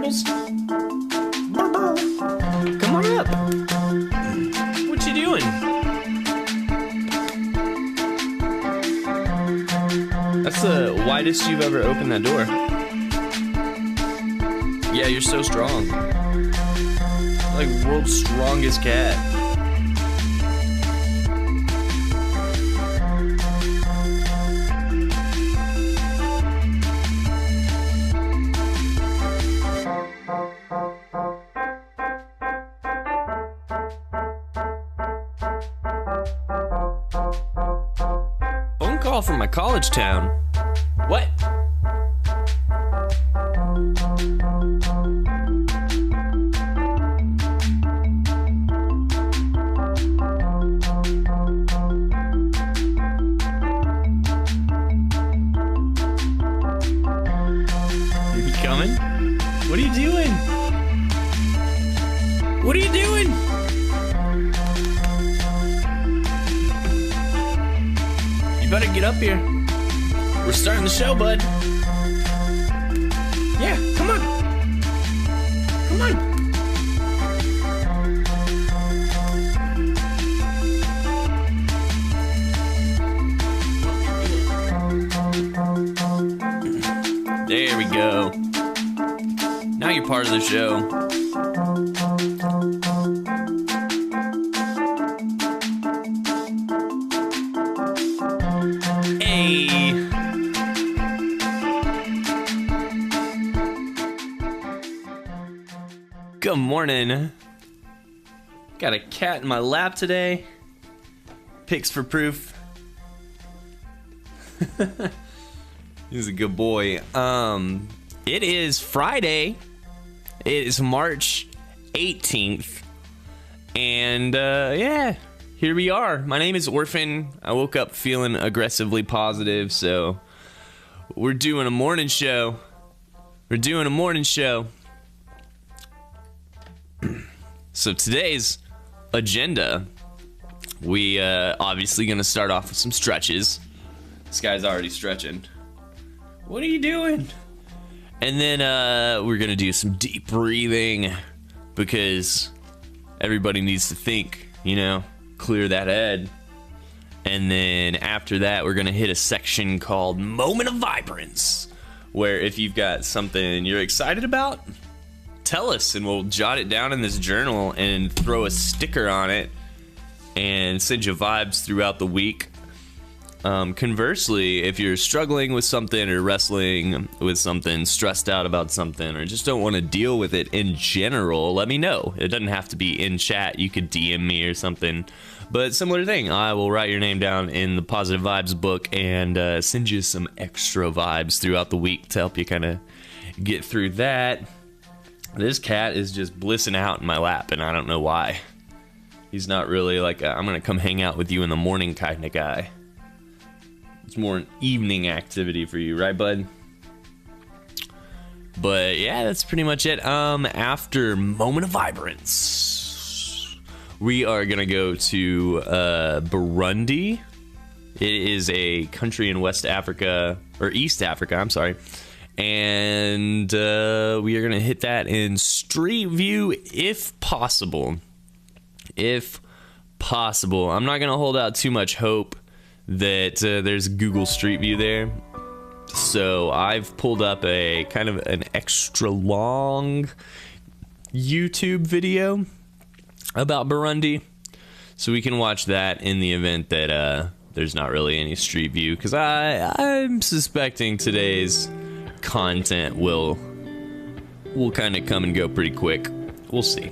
Marbles? Come on up. What you doing? That's the widest you've ever opened that door. Yeah, you're so strong. Like world's strongest cat. Phone call from my college town. What? Coming? What are you doing? What are you doing? You better get up here. We're starting the show, bud. Yeah, come on. Come on. There we go. Now you're part of the show. Hey. Good morning. Got a cat in my lap today. Pics for proof. He's a good boy. It is Friday. It is March 18th. And yeah, here we are. My name is Orphan. I woke up feeling aggressively positive, so we're doing a morning show. So today's agenda, we obviously gonna start off with some stretches. This guy's already stretching. What are you doing? And then we're gonna do some deep breathing because everybody needs to think, you know, clear that head. And then after that, we're gonna hit a section called Moment of Vibrance, where if you've got something you're excited about, tell us and we'll jot it down in this journal and throw a sticker on it and send you vibes throughout the week. Conversely, if you're struggling with something or wrestling with something, stressed out about something, or just don't want to deal with it in general, let me know. It doesn't have to be in chat. You could DM me or something. But similar thing, I will write your name down in the Positive Vibes book and send you some extra vibes throughout the week to help you kind of get through that. This cat is just blissing out in my lap, and I don't know why. He's not really like I'm going to come hang out with you in the morning kind of guy. It's more an evening activity for you, right, bud? But yeah, that's pretty much it. After Moment of Vibrance, we are gonna go to Burundi. It is a country in West Africa, or East Africa, I'm sorry. And we are gonna hit that in Street View if possible. If possible. I'm not gonna hold out too much hope that there's Google Street View there. So I've pulled up a kind of an extra long YouTube video about Burundi, so we can watch that in the event that there's not really any Street View, because I'm suspecting today's content will kind of come and go pretty quick. We'll see.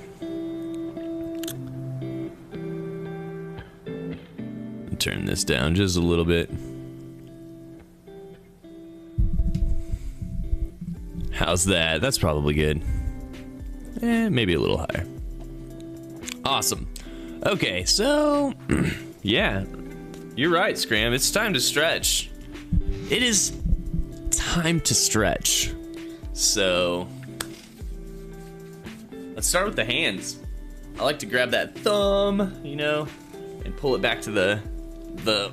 Turn this down just a little bit. How's that? That's probably good. Maybe a little higher. Awesome. Okay, so yeah, you're right, Scram. It's time to stretch. It is time to stretch. So let's start with the hands. I like to grab that thumb, you know, and pull it back to the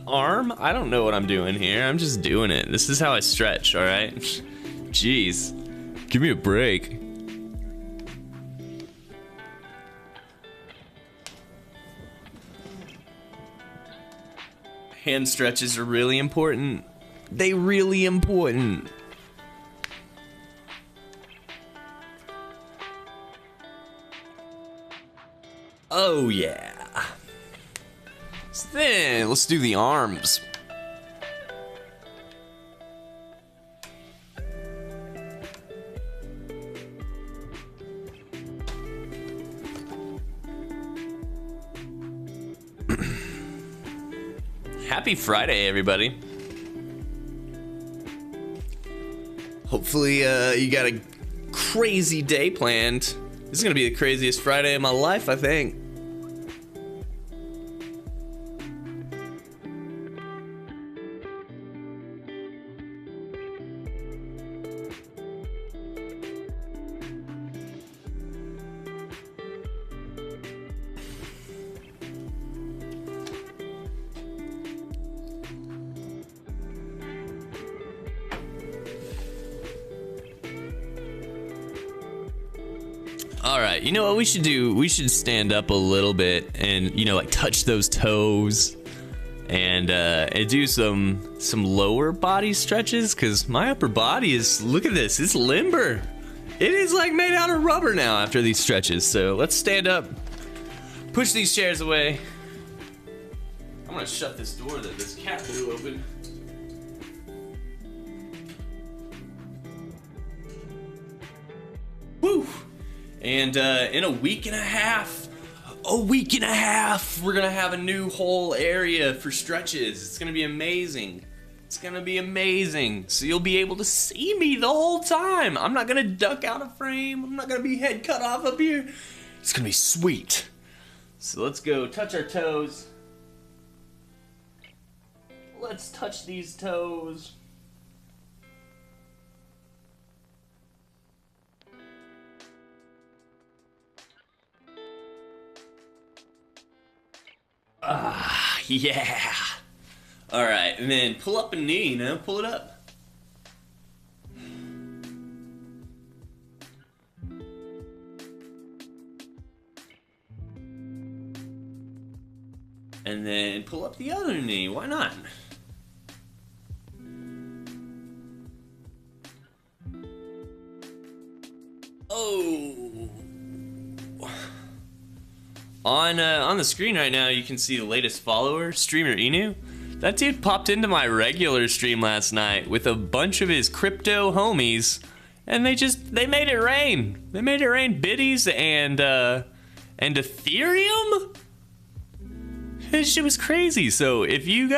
arm. I don't know what I'm doing here. I'm just doing it. This is how I stretch, all right? Jeez. Give me a break. Hand stretches are really important. They really important. Oh yeah. So then let's do the arms. Happy Friday, everybody. Hopefully you got a crazy day planned. This is gonna be the craziest Friday of my life, I think. All right, you know what we should do? We should stand up a little bit and, you know, like touch those toes and do some lower body stretches, because my upper body is, look at this, it's limber. It is like made out of rubber now after these stretches. So let's stand up, push these chairs away. I'm gonna shut this door that this cat threw open. Woo! And in a week and a half, we're gonna have a new whole area for stretches. It's gonna be amazing. It's gonna be amazing. So you'll be able to see me the whole time. I'm not gonna duck out of frame. I'm not gonna be head cut off up here. It's gonna be sweet. So let's go touch our toes. Let's touch these toes. Ah, yeah. All right, and then pull up a knee, you know, pull it up. And then pull up the other knee, why not? Oh. On the screen right now, you can see the latest follower, Streamer Inu. That dude popped into my regular stream last night with a bunch of his crypto homies, and they made it rain. They made it rain biddies and Ethereum. This shit was crazy. So if you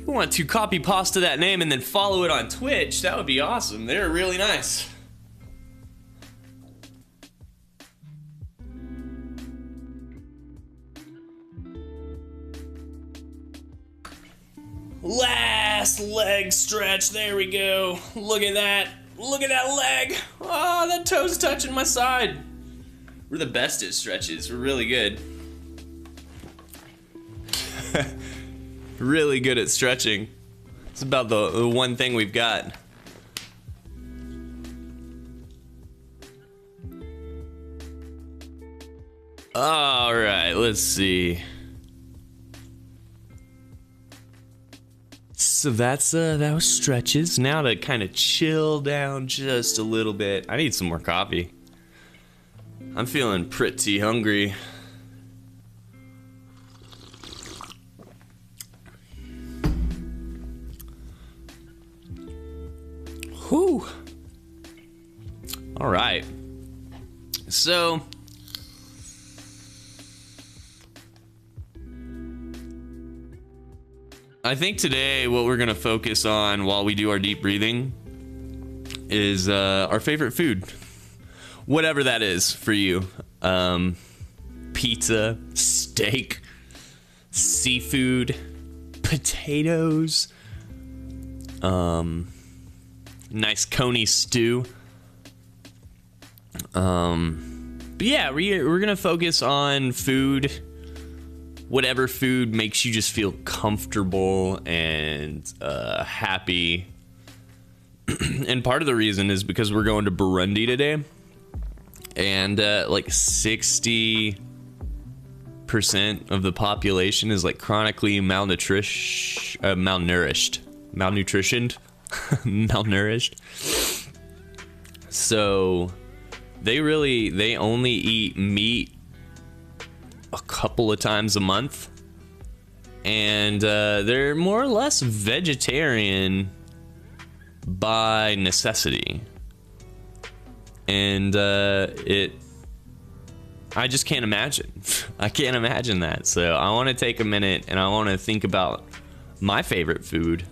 want to copy pasta that name and then follow it on Twitch, that would be awesome. They're really nice. Last leg stretch, there we go. Look at that. Look at that leg. Oh, that toe's touching my side. We're the best at stretches. We're really good. Really good at stretching. It's about the one thing we've got. All right, let's see. So that was stretches. Now to kind of chill down just a little bit. I need some more coffee. I'm feeling pretty hungry. Whew. All right. So I think today what we're gonna focus on while we do our deep breathing is our favorite food, whatever that is for you. Pizza, steak, seafood, potatoes, nice coney stew. But yeah, we're gonna focus on food. Whatever food makes you just feel comfortable and happy. And part of the reason is because we're going to Burundi today. And like 60% percent of the population is like chronically malnutritioned, malnutritioned, malnourished. So they only eat meat a couple of times a month, and they're more or less vegetarian by necessity. And I just can't imagine. I can't imagine that. So I want to take a minute and I want to think about my favorite food.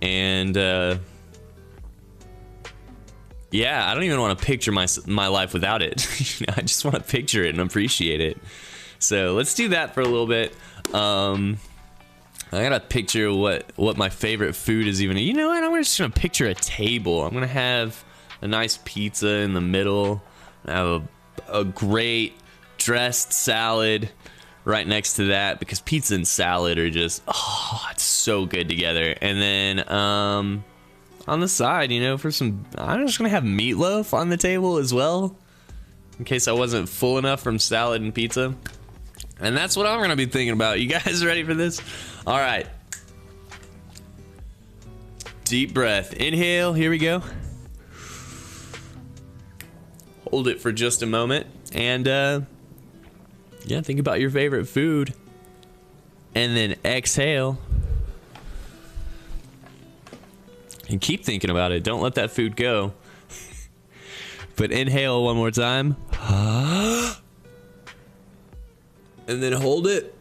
And yeah, I don't even want to picture my life without it. I just want to picture it and appreciate it. So let's do that for a little bit. I gotta picture what my favorite food is even. You know what? I'm just gonna picture a table. I'm gonna have a nice pizza in the middle. I have a great dressed salad right next to that, because pizza and salad are just, oh, it's so good together. And then on the side, you know, for some, I'm just gonna have meatloaf on the table as well, in case I wasn't full enough from salad and pizza. And that's what I'm gonna be thinking about. You guys ready for this? All right. Deep breath. Inhale. Here we go. Hold it for just a moment. And yeah, think about your favorite food. And then exhale. And keep thinking about it. Don't let that food go. But inhale one more time. And then hold it.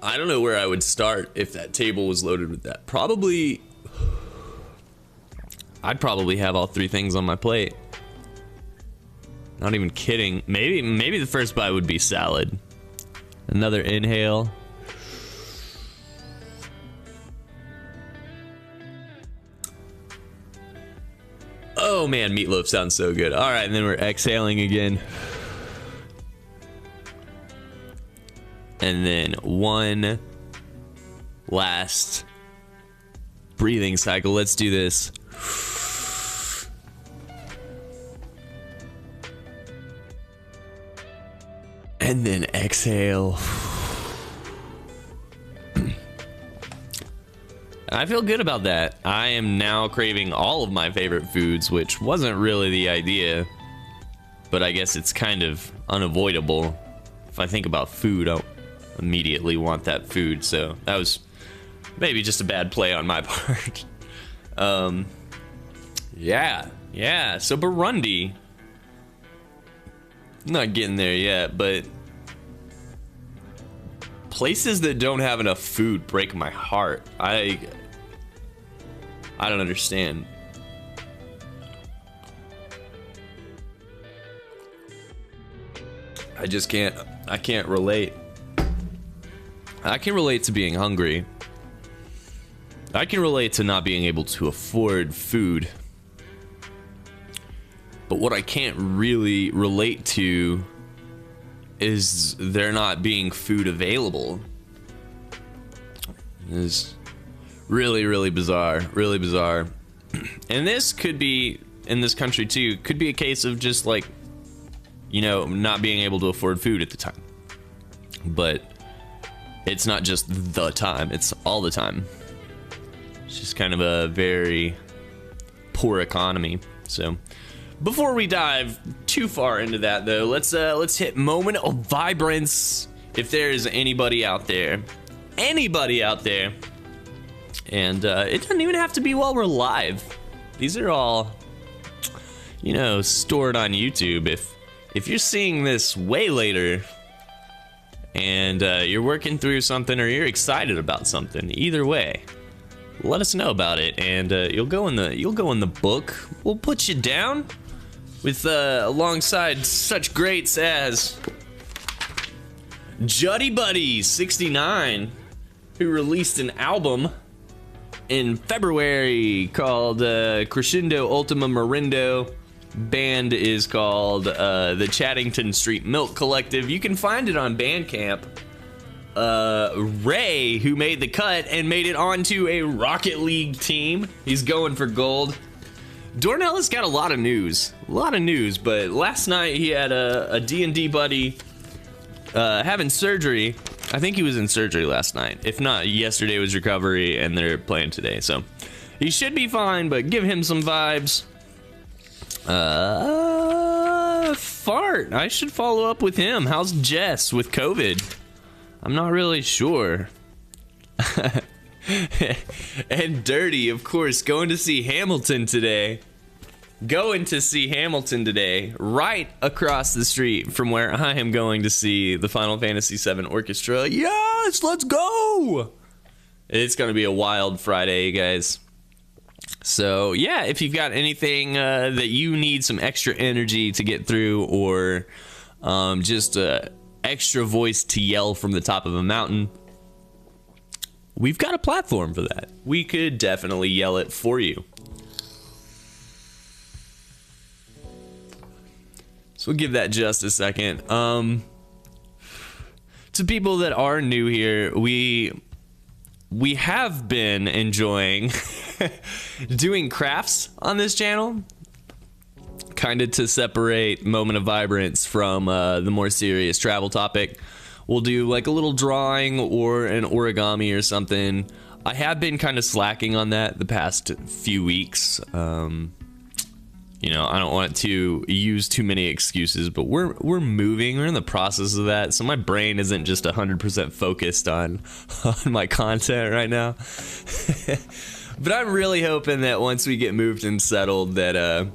I don't know where I would start if that table was loaded with that. I'd probably have all three things on my plate. Not even kidding. Maybe the first bite would be salad. Another inhale. Oh man, meatloaf sounds so good. All right, and then we're exhaling again. And then one last breathing cycle. Let's do this. And then exhale. I feel good about that. I am now craving all of my favorite foods, which wasn't really the idea, but I guess it's kind of unavoidable. If I think about food, I'll immediately want that food. So that was maybe just a bad play on my part. Yeah. So Burundi. Not getting there yet, but places that don't have enough food break my heart. I don't understand. I can't relate. I can relate to being hungry. I can relate to not being able to afford food. But what I can't really relate to is there not being food available. It's really, really bizarre. Really bizarre. And this could be, in this country too, could be a case of just like, you know, not being able to afford food at the time. But it's not just the time, it's all the time. It's just kind of a very poor economy. So before we dive too far into that though, let's hit moment of vibrance. If there's anybody out there, and it doesn't even have to be while we're live. These are all, you know, stored on YouTube. If you're seeing this way later and you're working through something or you're excited about something, either way, let us know about it, and you'll go in the book. We'll put you down with alongside such greats as Juddy Buddy 69, who released an album in February called Crescendo Ultima Morindo. Band is called the Chattington Street Milk Collective. You can find it on Bandcamp. Ray, who made the cut and made it onto a Rocket League team, he's going for gold. Dornell has got a lot of news. But last night he had a D&D buddy having surgery. I think he was in surgery last night. If not, yesterday was recovery, and they're playing today. So he should be fine, but give him some vibes. Fart. I should follow up with him. How's Jess with COVID? I'm not really sure. And Dirty, of course, going to see Hamilton today. Right across the street from where I am going to see the Final Fantasy VII Orchestra. Yes, let's go! It's going to be a wild Friday, guys. So, yeah, if you've got anything that you need some extra energy to get through, or just extra voice to yell from the top of a mountain, we've got a platform for that. We could definitely yell it for you. So we'll give that just a second. To people that are new here, we have been enjoying doing crafts on this channel, kind of to separate Moment of Vibrance from the more serious travel topic. We'll do like a little drawing or an origami or something. I have been kind of slacking on that the past few weeks. You know, I don't want to use too many excuses, but we're moving. We're in the process of that, so my brain isn't just 100% focused on my content right now. But I'm really hoping that once we get moved and settled, that I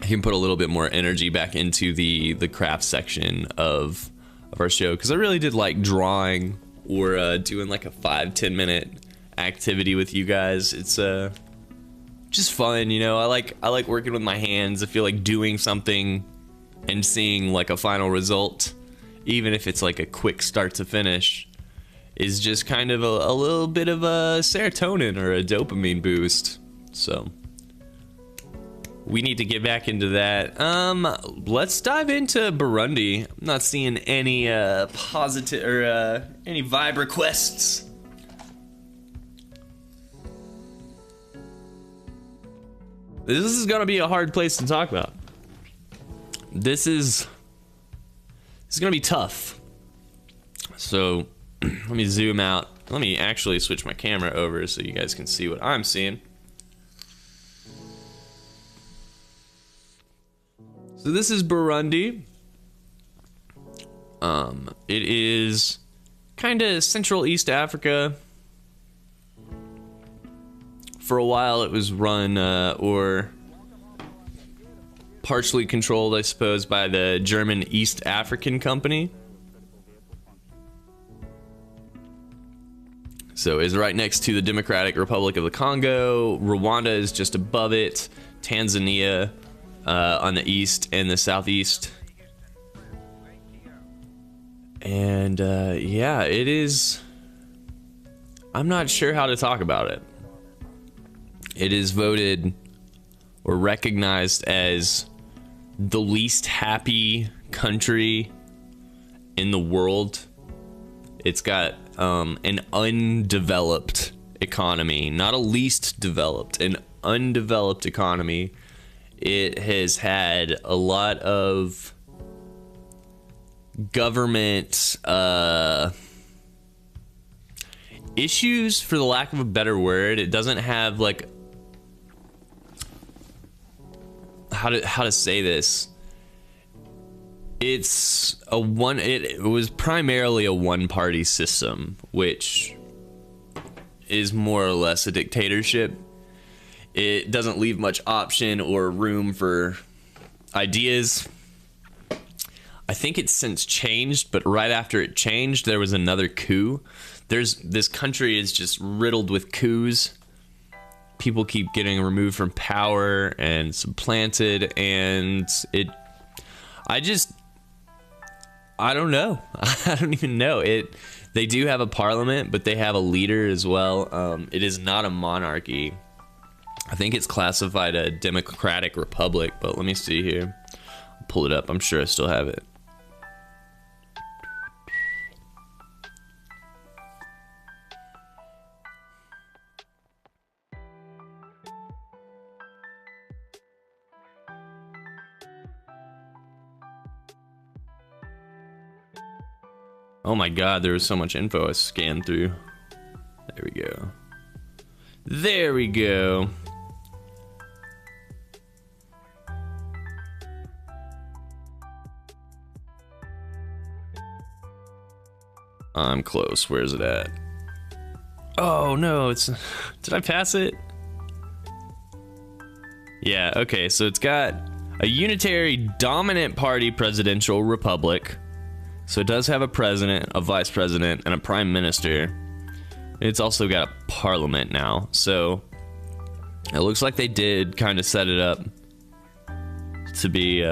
can put a little bit more energy back into the craft section of our show, because I really did like drawing or doing like a 5-10 minute activity with you guys. It's just fun, you know. I like working with my hands. I feel like doing something and seeing like a final result, even if it's like a quick start to finish, is just kind of a little bit of a serotonin or a dopamine boost. So we need to get back into that. Let's dive into Burundi. I'm not seeing any positive or any vibe requests. This is gonna be a hard place to talk about. This is gonna be tough. So let me zoom out. Let me actually switch my camera over so you guys can see what I'm seeing. So this is Burundi. It is kind of Central East Africa. For a while it was run or partially controlled, I suppose, by the German East African Company. So it's right next to the Democratic Republic of the Congo. Rwanda is just above it. Tanzania on the east and the southeast. And yeah, it is... I'm not sure how to talk about it. It is voted or recognized as the least happy country in the world. It's got an undeveloped economy, not a least developed, an undeveloped economy. It has had a lot of government issues, for the lack of a better word. It doesn't have like how to say this. It was primarily a one-party system, which is more or less a dictatorship. It doesn't leave much option or room for ideas. I think it's since changed, but right after it changed, there was another coup. This country is just riddled with coups. People keep getting removed from power and supplanted, and I don't know. I don't even know. They do have a parliament, but they have a leader as well. It is not a monarchy. I think it's classified a democratic republic, but let me see here. I'll pull it up. I'm sure I still have it. Oh my god, there was so much info I scanned through. There we go. There we go. I'm close. Where's it at? Oh no, it's... Did I pass it? Yeah, okay, so it's got a unitary dominant party presidential republic. So it does have a president, a vice president, and a prime minister. It's also got a parliament now. So it looks like they did kind of set it up to be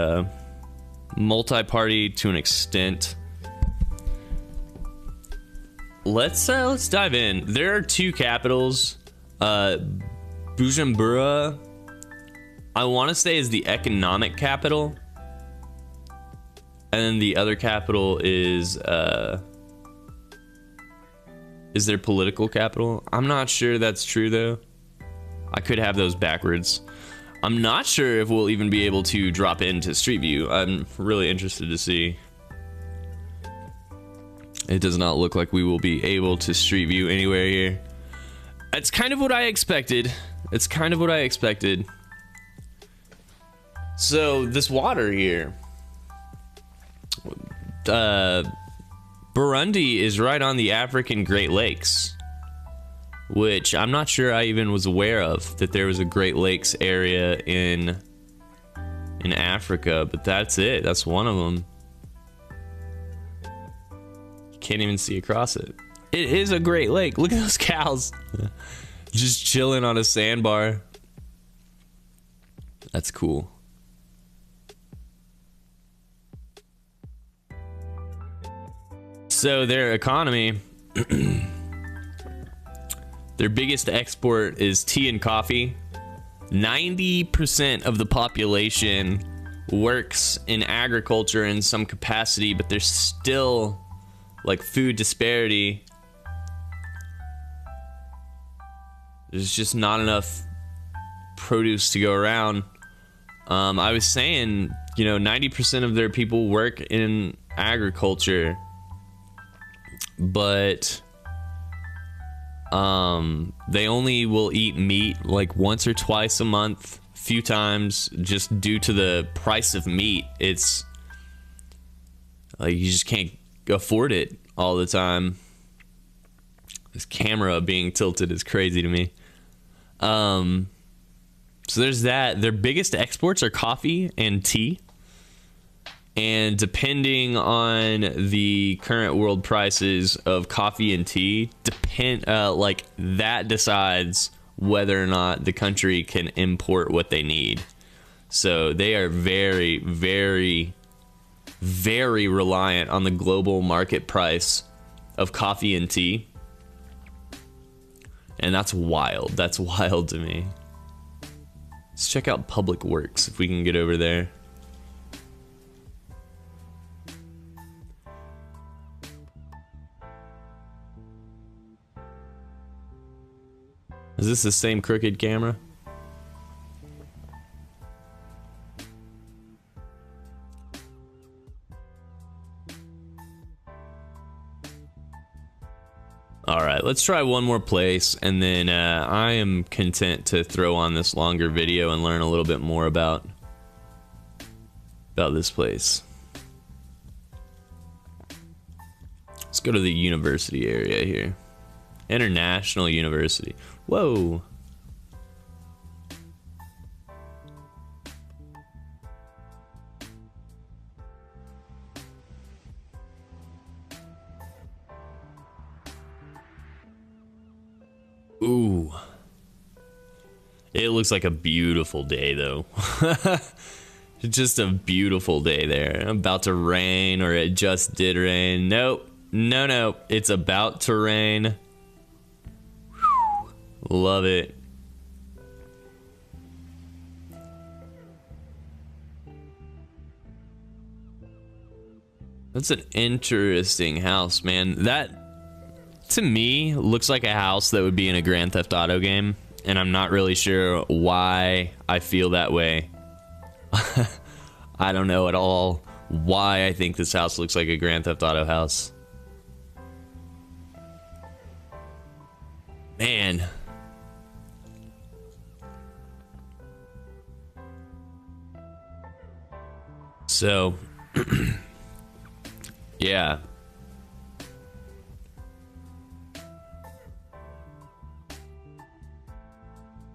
multi-party to an extent. Let's dive in. There are two capitals. Bujumbura, I want to say, is the economic capital, and then the other capital is their political capital. I'm not sure that's true though. I could have those backwards. I'm not sure if we'll even be able to drop into Street View. I'm really interested to see. It does not look like we will be able to Street View anywhere here. It's kind of what I expected. It's kind of what I expected. So this water here, Burundi is right on the African Great Lakes, which I'm not sure I even was aware of, that there was a Great Lakes area in Africa, but that's it. That's one of them. Can't even see across it. It is a Great Lake. Look at those cows just chilling on a sandbar. That's cool. So their economy, their biggest export is tea and coffee. 90% of the population works in agriculture in some capacity, but there's still like food disparity. There's just not enough produce to go around. I was saying, you know, 90% of their people work in agriculture, but they only will eat meat like once or twice a month, a few times, just due to the price of meat. It's like you just can't afford it all the time. This camera being tilted is crazy to me. So there's that. Their biggest exports are coffee and tea, and depending on the current world prices of coffee and tea, like that decides whether or not the country can import what they need. So they are very, very, very reliant on the global market price of coffee and tea. And that's wild. That's wild to me. Let's check out Public Works if we can get over there. Is this the same crooked camera? Alright, let's try one more place, and then I am content to throw on this longer video and learn a little bit more about this place. Let's go to the university area here. International University. Whoa. Ooh. It looks like a beautiful day though. Just a beautiful day there. About to rain, or it just did rain. Nope. No. It's about to rain. Whew. Love it. That's an interesting house, man. That, to me, looks like a house that would be in a Grand Theft Auto game, and I'm not really sure why I feel that way. I don't know at all why I think this house looks like a Grand Theft Auto house. Man. So, yeah.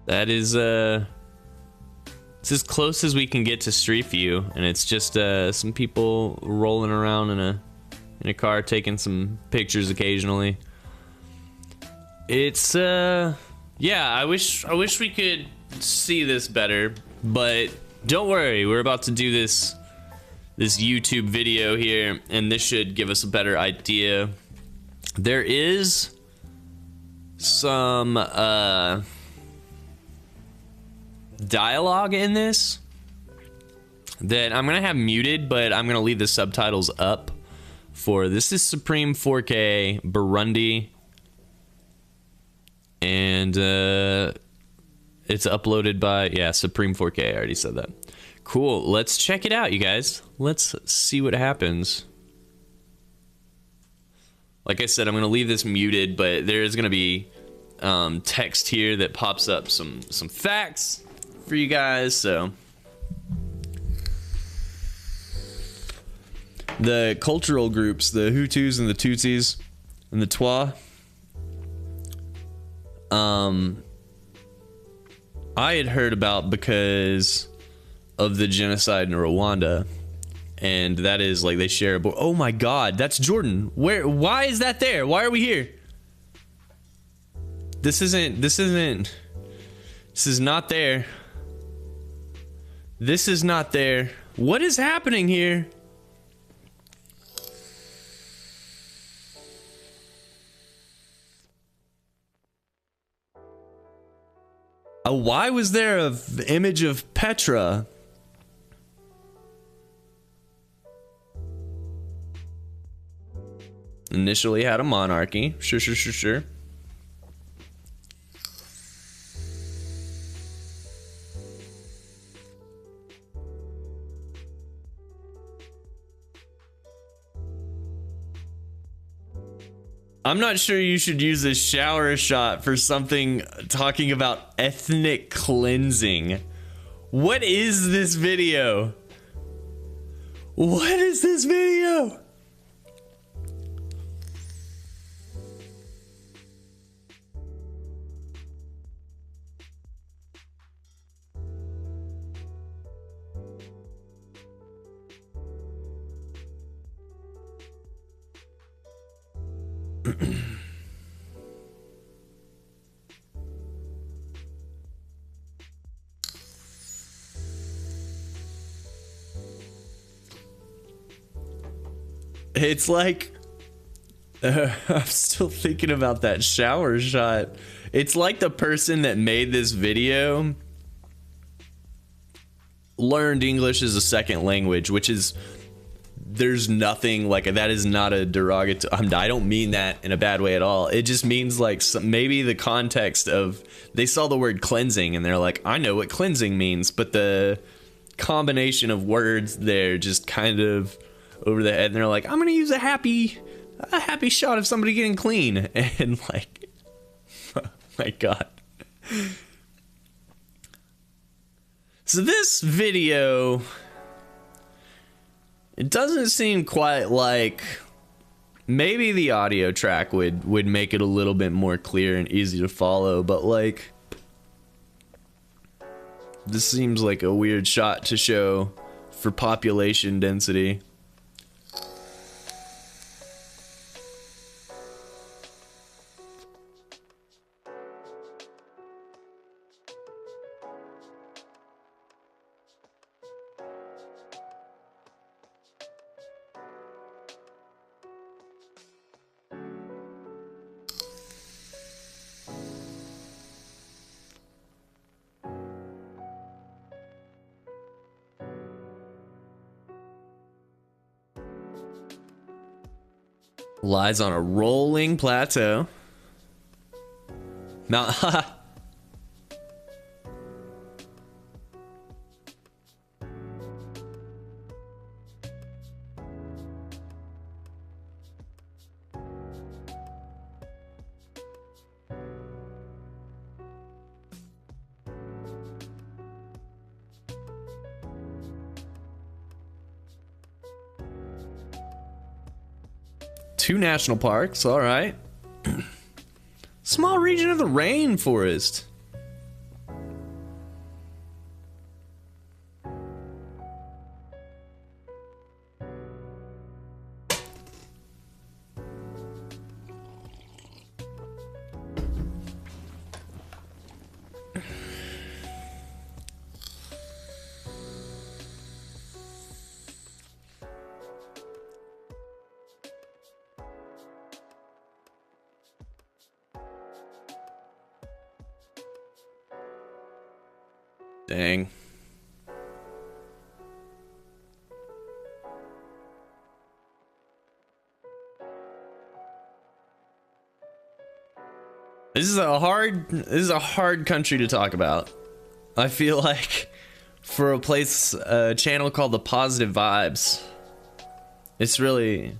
That is, it's as close as we can get to Street View, and it's just, some people rolling around in a car taking some pictures occasionally. It's, yeah, I wish we could see this better, but don't worry, we're about to do this YouTube video here, and this should give us a better idea. There is some, dialogue in this that I'm gonna have muted, but I'm gonna leave the subtitles up for this. Is Supreme 4K Burundi, and it's uploaded by Supreme 4K. I already said that. Cool, let's check it out, you guys. Let's see what happens. Like I said, I'm gonna leave this muted, but there is gonna be text here that pops up some facts for you guys. So the cultural groups, the Hutus and the Tutsis and the Twa, I had heard about because of the genocide in Rwanda, and that is like they share a oh my god, that's Jordan. Why is that there? Why are we here? This is not there. This is not there. What is happening here? Why was there an image of Petra? Initially had a monarchy. Sure. I'm not sure you should use a shower shot for something talking about ethnic cleansing. What is this video? What is this video? It's like I'm still thinking about that shower shot. It's like the person that made this video learned English as a second language, which is, there's nothing like that is not a derogatory. I don't mean that in a bad way at all. It just means like maybe the context of they saw the word cleansing and they're like, I know what cleansing means, but the combination of words there just kind of over the head, and they're like, I'm gonna use a happy shot of somebody getting clean, and like, oh my god. So this video, it doesn't seem quite like, maybe the audio track would make it a little bit more clear and easy to follow, but like, this seems like a weird shot to show for population density. Lies on a rolling plateau. Mount 2 national parks, all right. Small region of the rainforest. Dang. This is a hard country to talk about. I feel like for a channel called The Positive Vibes, it's really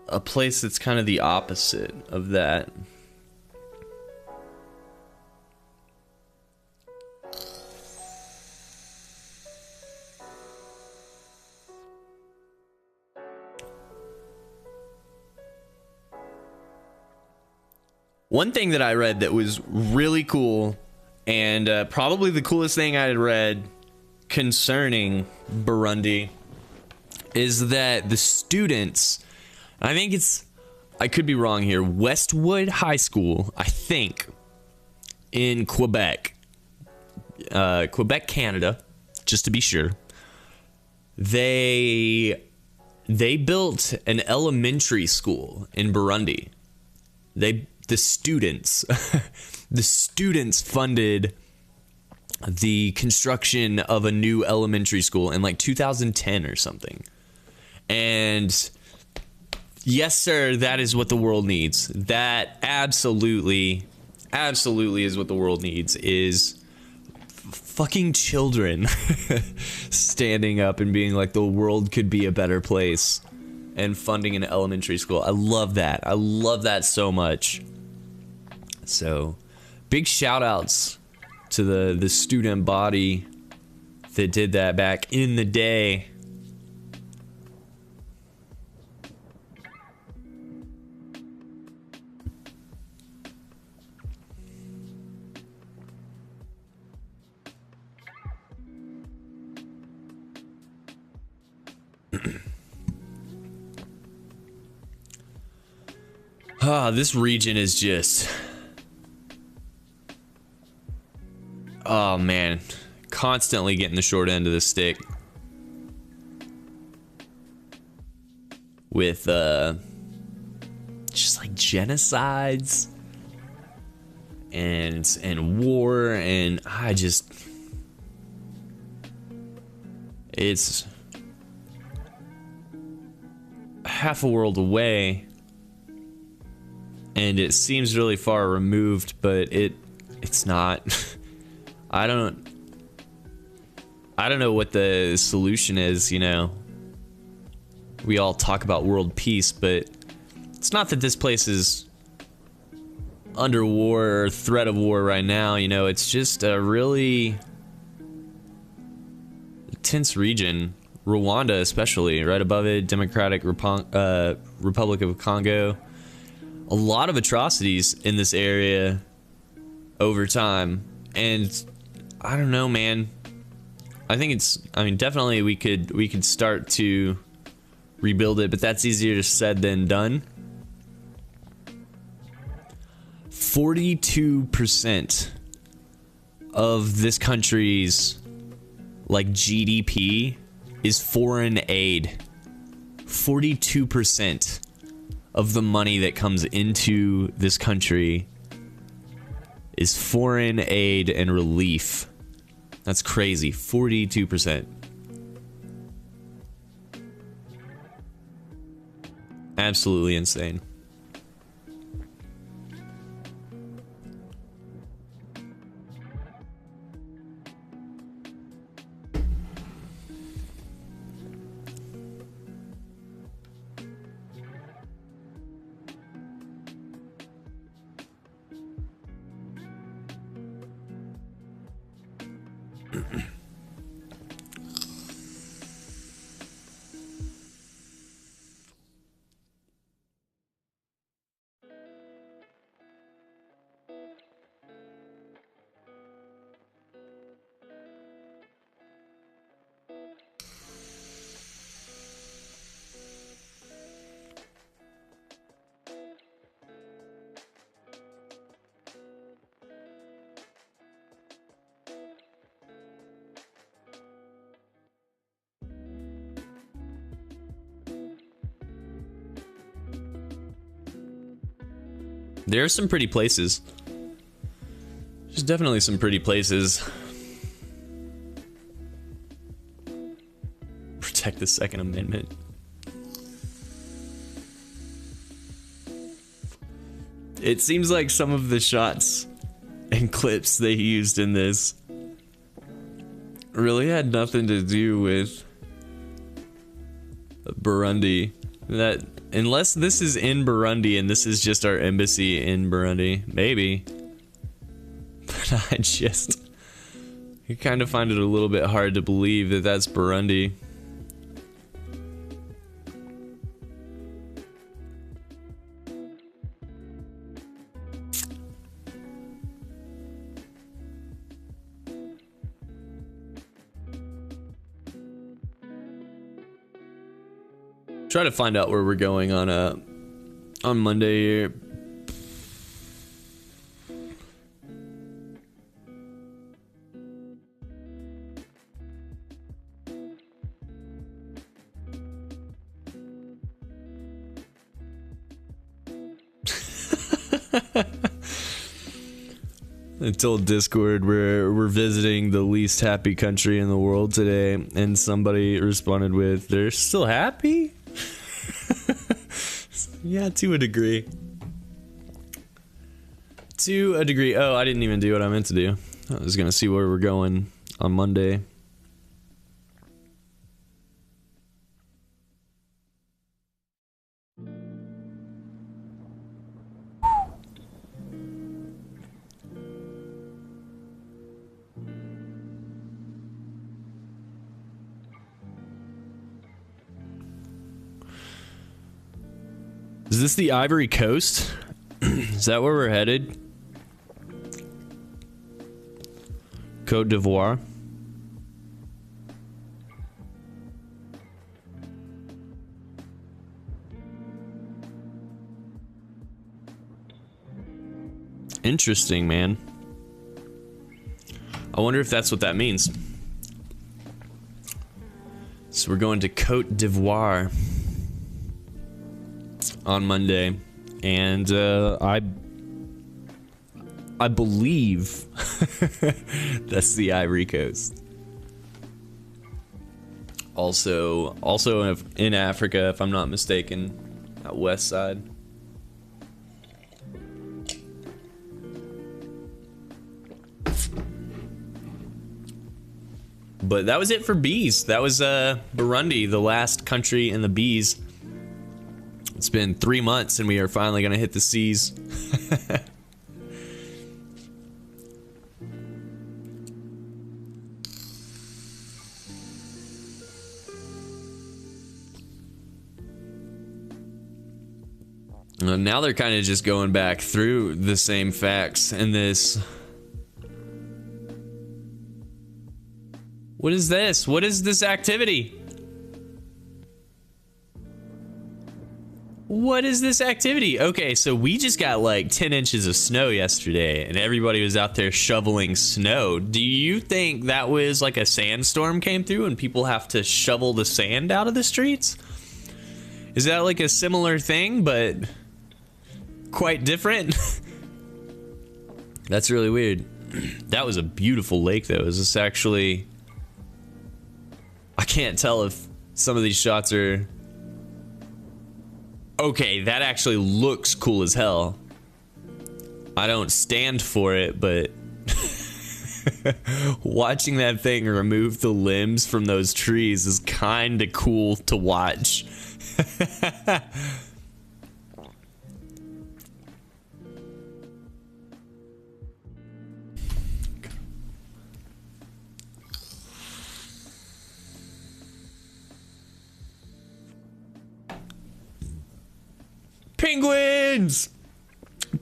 a place that's kind of the opposite of that. One thing that I read that was really cool, and probably the coolest thing I had read concerning Burundi, is that the students, I think I could be wrong here, Westwood High School, I think, in Quebec, Canada, just to be sure, they built an elementary school in Burundi. The students funded the construction of a new elementary school in like 2010 or something. And yes, sir, that is what the world needs. That absolutely is what the world needs, is fucking children standing up and being like, the world could be a better place, and funding an elementary school. I love that. I love that so much. So, big shout outs to the student body that did that back in the day. This region is just... oh man, constantly getting the short end of the stick with just like genocides and war, and it's half a world away, and it seems really far removed, but it's not. I don't know what the solution is, you know. We all talk about world peace, but it's not that this place is under war or threat of war right now, you know. It's just a really tense region. Rwanda especially, right above it, Democratic Republic of Congo. A lot of atrocities in this area over time, and I don't know, man. I mean, definitely we could start to rebuild it, but that's easier said than done. 42% of this country's like GDP is foreign aid. 42% of the money that comes into this country is foreign aid and relief. That's crazy. 42%. Absolutely insane. There are some pretty places. There's definitely some pretty places. Protect the Second Amendment. It seems like some of the shots and clips they used in this really had nothing to do with Burundi. That, unless this is in Burundi and this is just our embassy in Burundi, maybe. But I kind of find it a little bit hard to believe that that's Burundi. Try to find out where we're going on Monday here. I told Discord we're visiting the least happy country in the world today, and somebody responded with, "They're still happy?" Yeah, to a degree. To a degree. Oh, I didn't even do what I meant to do. I was gonna see where we're going on Monday. Is this the Ivory Coast? Is that where we're headed? Côte d'Ivoire. Interesting, man. I wonder if that's what that means. So we're going to Côte d'Ivoire on Monday, and I believe that's the Ivory Coast. Also in Africa, if I'm not mistaken, that west side. But that was it for bees. That was Burundi, the last country in the bees. It's been 3 months and we are finally gonna hit the seas. Now they're kind of just going back through the same facts in this. What is this? What is this activity? What is this activity? Okay, so we just got like 10 inches of snow yesterday and everybody was out there shoveling snow. Do you think that was like a sandstorm came through and people have to shovel the sand out of the streets? Is that like a similar thing, but quite different? That's really weird. That was a beautiful lake though. Is this actually... I can't tell if some of these shots are... Okay, that actually looks cool as hell. I don't stand for it, but watching that thing remove the limbs from those trees is kinda cool to watch. Penguins!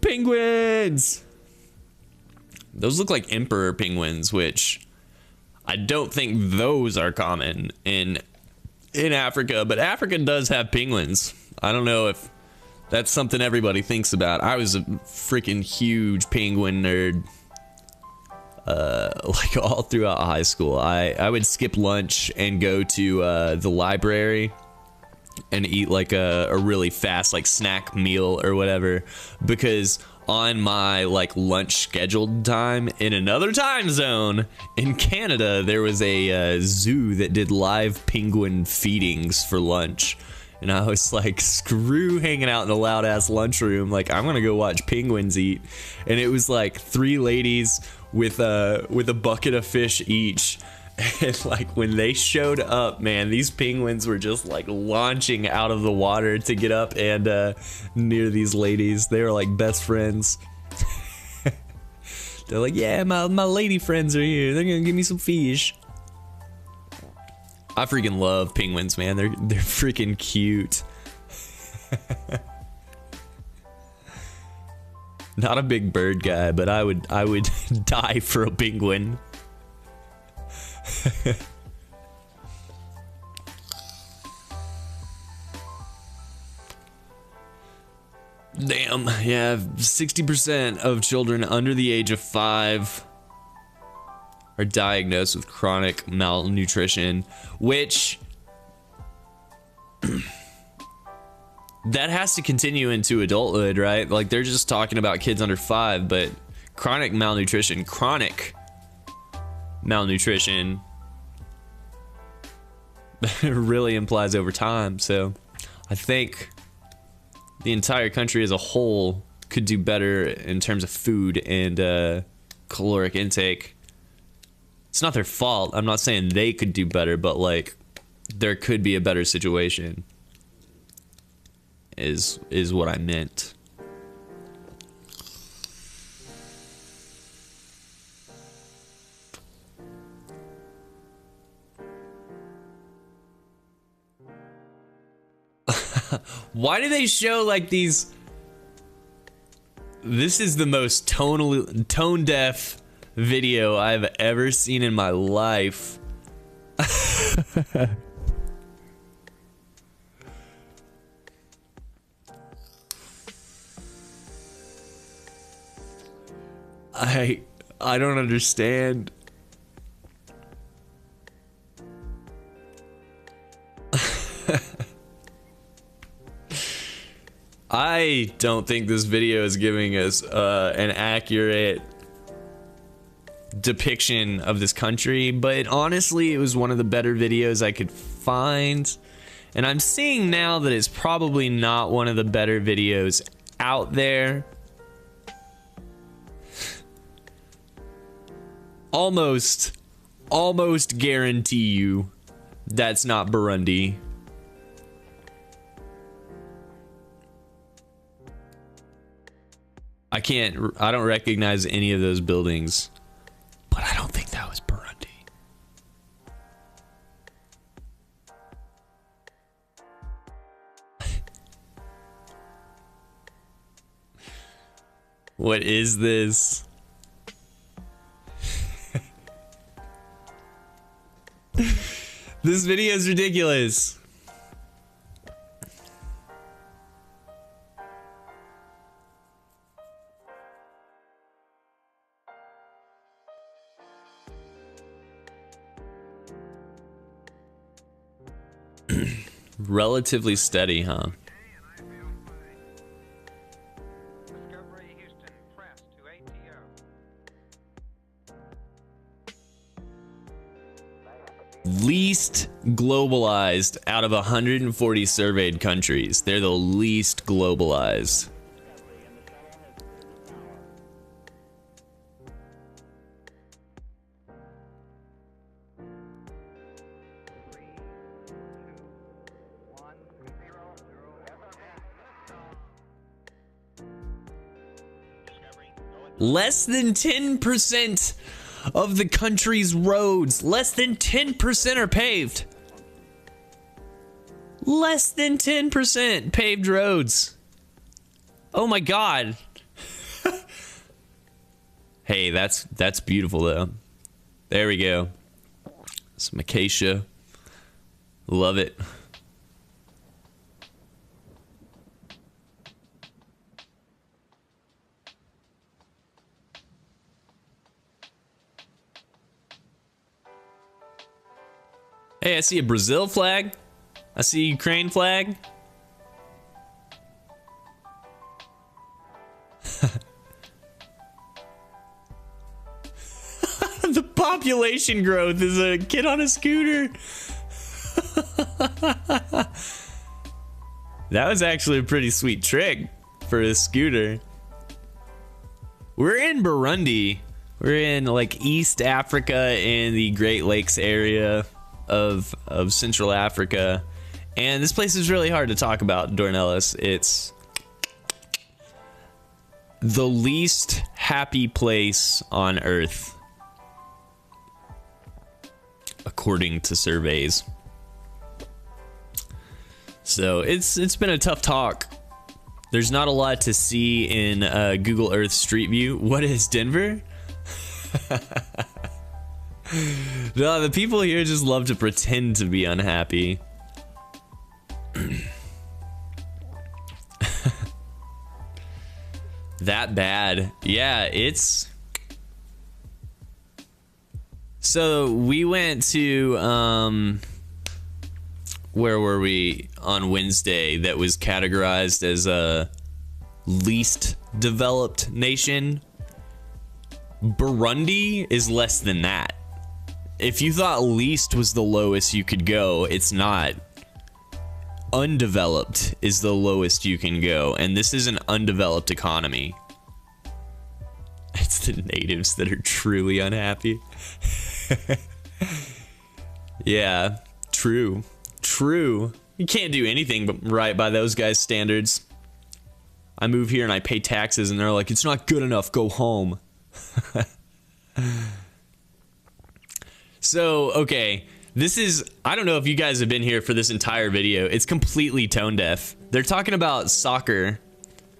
Penguins! Those look like emperor penguins, which I don't think those are common in Africa, but Africa does have penguins. I don't know if that's something everybody thinks about. I was a freaking huge penguin nerd. Like all throughout high school. I would skip lunch and go to the library and eat like a really fast like snack meal or whatever, because on my like lunch scheduled time in another time zone in Canada, there was a zoo that did live penguin feedings for lunch. And I was like, screw hanging out in the loud ass lunchroom. Like, I'm gonna go watch penguins eat. And it was like 3 ladies with a bucket of fish each. And like when they showed up, man, these penguins were just like launching out of the water to get up and near these ladies. They were like best friends. They're like, yeah, my lady friends are here. They're gonna give me some fish. I freaking love penguins, man. They're freaking cute. Not a big bird guy, but I would die for a penguin. Damn, yeah, 60% of children under the age of 5 are diagnosed with chronic malnutrition, which that has to continue into adulthood, right? Like, they're just talking about kids under 5, but chronic malnutrition really implies over time. So I think the entire country as a whole could do better in terms of food and caloric intake. It's not their fault. I'm not saying they could do better, but like there could be a better situation is what I meant. Why do they show like these? This is the most tone deaf video I've ever seen in my life. I don't understand. I don't think this video is giving us an accurate depiction of this country, but honestly, it was one of the better videos I could find. And I'm seeing now that it's probably not one of the better videos out there. Almost guarantee you that's not Burundi. I don't recognize any of those buildings, but I don't think that was Burundi. What is this? This video is ridiculous. Relatively steady, huh? Least globalized out of 140 surveyed countries. They're the least globalized. Less than 10% of the country's roads, less than 10% are paved. Less than 10% paved roads. Oh my God. Hey, that's beautiful though. There we go. Some acacia. Love it. Hey, I see a Brazil flag. I see a Ukraine flag. population growth is a kid on a scooter. That was actually a pretty sweet trick for a scooter. We're in Burundi. We're in like East Africa in the Great Lakes area of Central Africa. And this place is really hard to talk about, Dornellis. It's the least happy place on Earth, according to surveys. So it's been a tough talk. There's not a lot to see in Google Earth Street View. What is Denver? No, the people here just love to pretend to be unhappy. That bad. Yeah, it's... So we went to, where were we on Wednesday that was categorized as a least developed nation? Burundi is less than that. If you thought least was the lowest you could go, it's not. Undeveloped is the lowest you can go, and this is an undeveloped economy. It's the natives that are truly unhappy. Yeah, true. True. You can't do anything but right by those guys' standards. I move here and I pay taxes and they're like, it's not good enough, go home. So, okay, this is, I don't know if you guys have been here for this entire video. It's completely tone deaf. They're talking about soccer,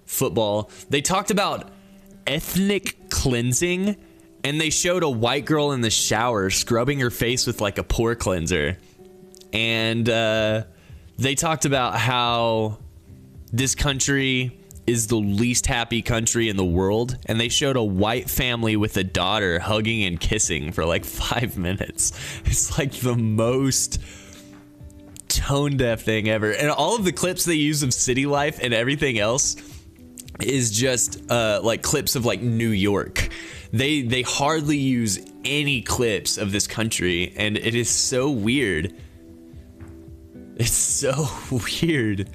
football. They talked about ethnic cleansing, and they showed a white girl in the shower scrubbing her face with like a pore cleanser. And they talked about how this country is the least happy country in the world, and they showed a white family with a daughter hugging and kissing for like 5 minutes. It's like the most tone deaf thing ever. And all of the clips they use of city life and everything else is just like clips of like New York. They hardly use any clips of this country, and it is so weird. It's so weird.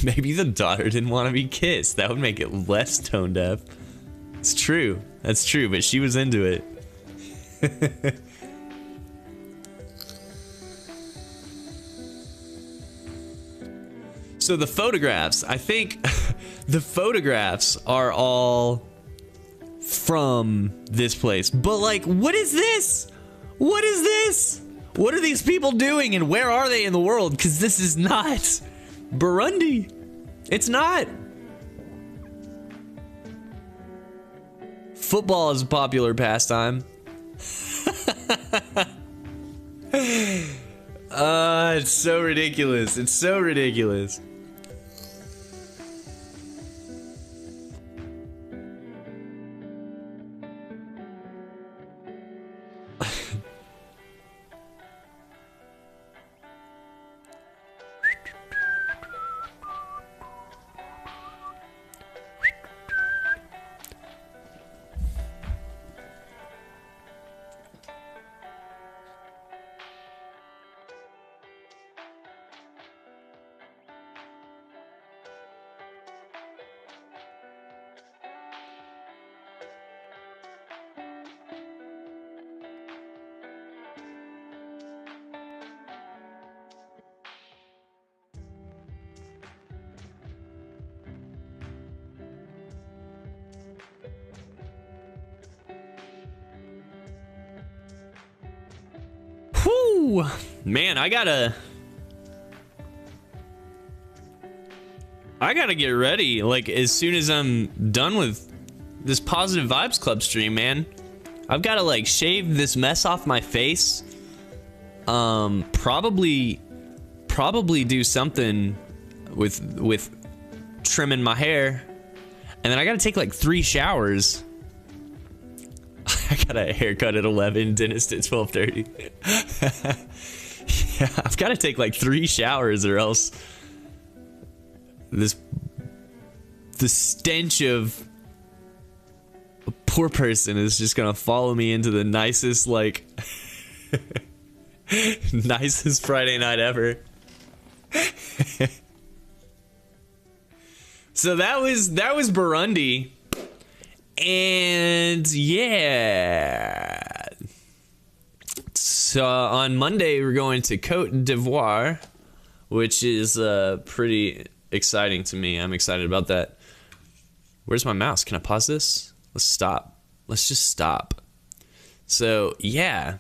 Maybe the daughter didn't want to be kissed. That would make it less tone deaf. It's true. That's true, but she was into it. So the photographs, I think the photographs are all from this place. But like, what is this? What is this? What are these people doing and where are they in the world? Because this is not Burundi. It's not. Football is a popular pastime. It's so ridiculous. It's so ridiculous. Whew, man, I gotta get ready, like, as soon as I'm done with this Positive Vibes Club stream, man. I've gotta, like, shave this mess off my face. Probably do something with trimming my hair. And then I gotta take, like, 3 showers. I got a haircut at 11, dentist at 12:30. Yeah, I've got to take like 3 showers or else the stench of poor person is just gonna follow me into the nicest, like, nicest Friday night ever. So that was Burundi. And yeah. So on Monday, we're going to Côte d'Ivoire, which is pretty exciting to me. I'm excited about that. Where's my mouse? Can I pause this? Let's stop. Let's just stop. So, yeah.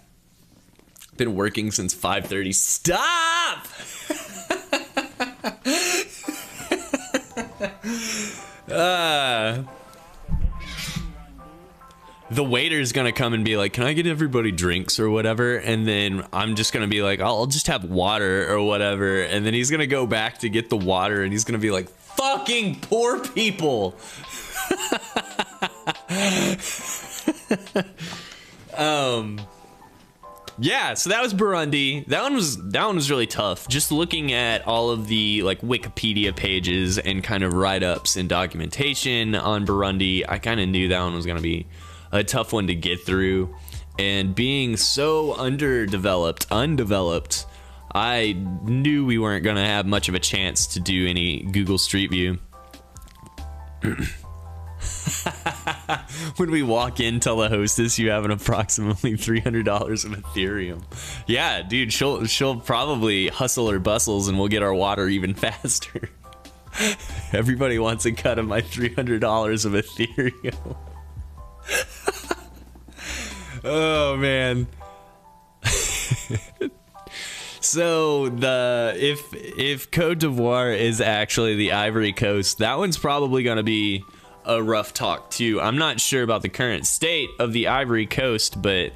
Been working since 5:30. Stop! The waiter's gonna come and be like, can I get everybody drinks or whatever? And then I'm just gonna be like, I'll just have water or whatever. And then he's gonna go back to get the water and he's gonna be like, fucking poor people. Yeah, so that was Burundi. That one was really tough. Just looking at all of the like Wikipedia pages and kind of write-ups and documentation on Burundi, I kind of knew that one was gonna be a tough one to get through. And being so undeveloped, I knew we weren't gonna have much of a chance to do any Google Street View. When we walk in, tell the hostess you have an approximately $300 of Ethereum. Yeah, dude, she'll probably hustle her bustles and we'll get our water even faster. Everybody wants a cut of my $300 of Ethereum. Oh man. So if Côte d'Ivoire is actually the Ivory Coast, that one's probably gonna be a rough talk too. I'm not sure about the current state of the Ivory Coast, but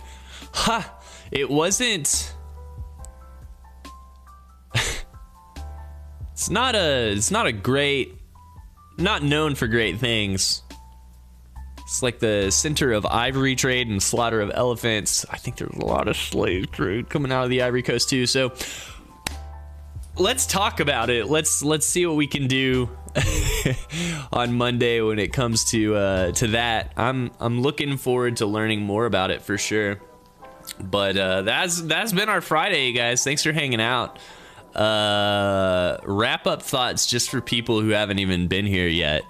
it wasn't. It's not a great, not known for great things. It's like the center of ivory trade and slaughter of elephants. I think there's a lot of slave trade coming out of the Ivory Coast too. So let's talk about it. Let's see what we can do on Monday when it comes to that. I'm looking forward to learning more about it for sure. But that's been our Friday, you guys. Thanks for hanging out. Wrap up thoughts just for people who haven't even been here yet.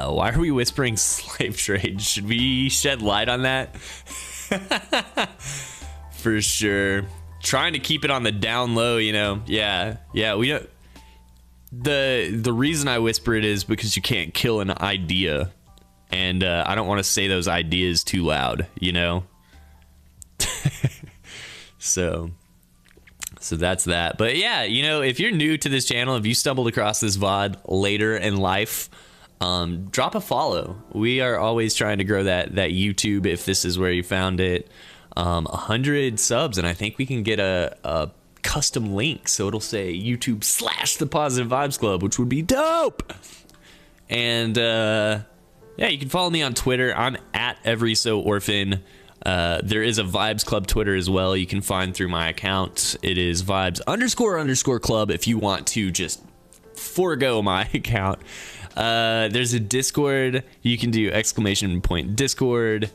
Why are we whispering slave trade? Should we shed light on that? For sure. Trying to keep it on the down low, you know. Yeah, we don't. The reason I whisper it is because you can't kill an idea, and I don't want to say those ideas too loud, you know. So that's that. But yeah, you know, if you're new to this channel, if you stumbled across this VOD later in life, drop a follow. We are always trying to grow that YouTube, if this is where you found it. 100 subs, and I think we can get a custom link, so it'll say YouTube/The Positive Vibes Club, which would be dope. And yeah, you can follow me on Twitter. I'm at EverySoOrphan. There is a Vibes Club Twitter as well. You can find through my account. It is Vibes__club if you want to just forego my account. There's a Discord. You can do !Discord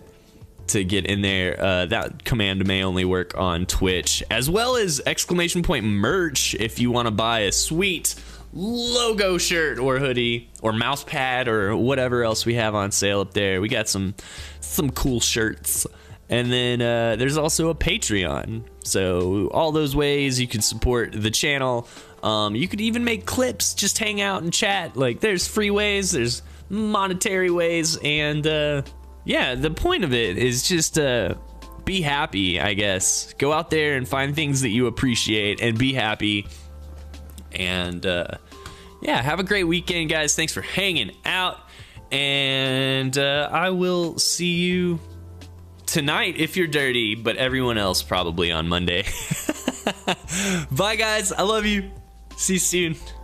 to get in there. That command may only work on Twitch, as well as !merch if you want to buy a sweet logo shirt or hoodie or mouse pad or whatever else we have on sale up there. We got some cool shirts. And then there's also a Patreon. So all those ways you can support the channel. You could even make clips, just hang out and chat. Like, there's free ways, there's monetary ways, and yeah, the point of it is just be happy, I guess. Go out there and find things that you appreciate and be happy. And yeah, have a great weekend, guys. Thanks for hanging out. And I will see you tonight if you're dirty, but everyone else probably on Monday. Bye, guys. I love you. See you soon.